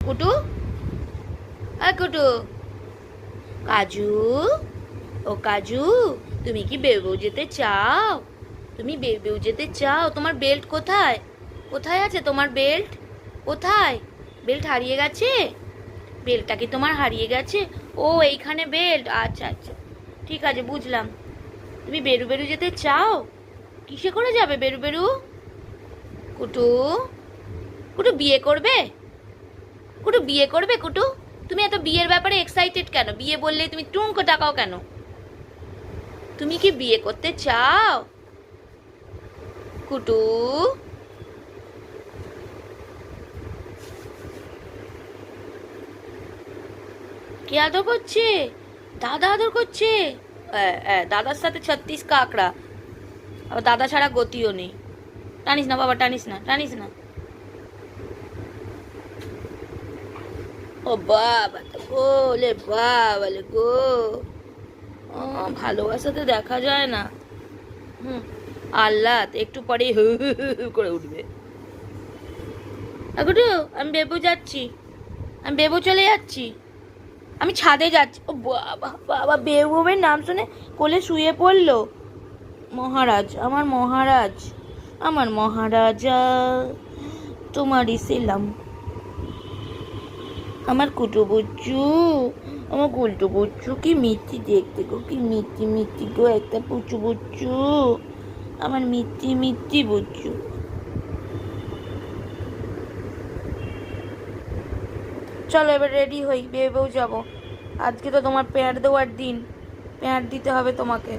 কুটু, কুটু, কাজু, ও কাজু, তুমি কি বেবু যেতে চাও? তুমি বেবু যেতে চাও? তোমার বেল্ট কোথায়? কোথায় আছে তোমার বেল্ট? কোথায়? বেল্ট হারিয়ে গেছে? বেল্টটা কি তোমার হারিয়ে গেছে? ও এইখানে বেল্ট, আচ্ছা আচ্ছা, ঠিক আছে, বুঝলাম। তুমি বেরু বেরু যেতে চাও? কিসে করে যাবে বেরু বেরু? কুটু, কুটু বিয়ে করবে? কুটু বিয়ে করবে কুটু? তুমি এত বিয়ের ব্যাপারে এক্সাইটেড কেন? বিয়ে বললেই তুমি টুঙ্কো টাকাও কেন? তুমি কি বিয়ে করতে চাও কুটু? কে আদর করছে? দাদা আদর করছে? দাদার সাথে 36 কাকড়া। আবার দাদা ছাড়া গতিও নেই। টানিস না বাবা, টানিস না, টানিস না। ও বাবা তো গোলে, বাবা লে গো। ও, ভালোবাসাতে দেখা যায় না। হুম, আল্লাহ একটু পরেই হু হু হু হু করে উঠবে। গুডু, আমি বেবু যাচ্ছি, আমি বেবু চলে যাচ্ছি, আমি ছাদে যাচ্ছি। ও বাবা বাবা, বেবুবের নাম শুনে কোলে শুয়ে পড়লো। মহারাজ, আমার মহারাজ, আমার মহারাজা, তোমারই ছিলাম। আমার কুটু বুচ্চু, আমার গুলটু বুচ্চু, কি মিষ্টি দেখতে গো, কি মিষ্টি মিষ্টি গো, একটা পুচু বুচ্চু, আমার মিষ্টি মিষ্টি বুচ্চু। চলো এবার রেডি হই, বেয়ে বেউ যাবো। আজকে তো তোমার পেয়ার দেওয়ার দিন, পেয়ার দিতে হবে তোমাকে।